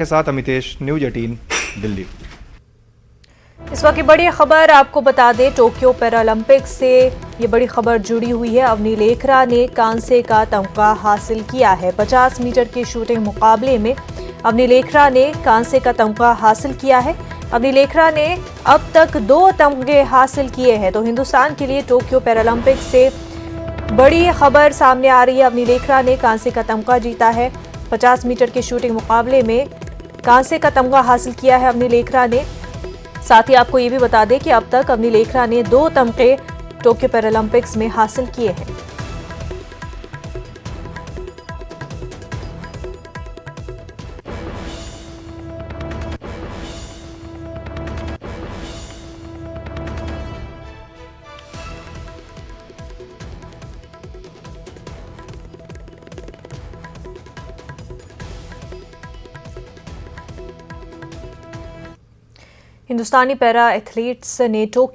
के साथ अमितेश, न्यूज 18 दिल्ली। इस वक्त की बड़ी खबर आपको बता दें, टोक्यो पैरालंपिक्स से ये बड़ी खबर जुड़ी हुई है। अवनी लेखरा ने कांसे का तमगा हासिल किया है। 50 मीटर के शूटिंग मुकाबले में अवनी लेखरा ने कांसे का तमगा हासिल किया है। अवनी लेखरा ने अब तक 2 तमगे हासिल किए हैं। तो हिंदुस्तान के लिए टोक्यो पैरालंपिक्स से बड़ी खबर सामने आ रही है। अवनी लेखरा ने कांसे का तमगा जीता है। 50 मीटर के शूटिंग मुकाबले में कांसे का तमगा हासिल किया है अवनी लेखरा ने। साथ ही आपको ये भी बता दें कि अब तक अवनी लेखरा ने 2 तमगे टोक्यो पैरालंपिक्स में हासिल किए हैं। हिंदुस्तानी पैरा एथलीट्स ने टोक्यो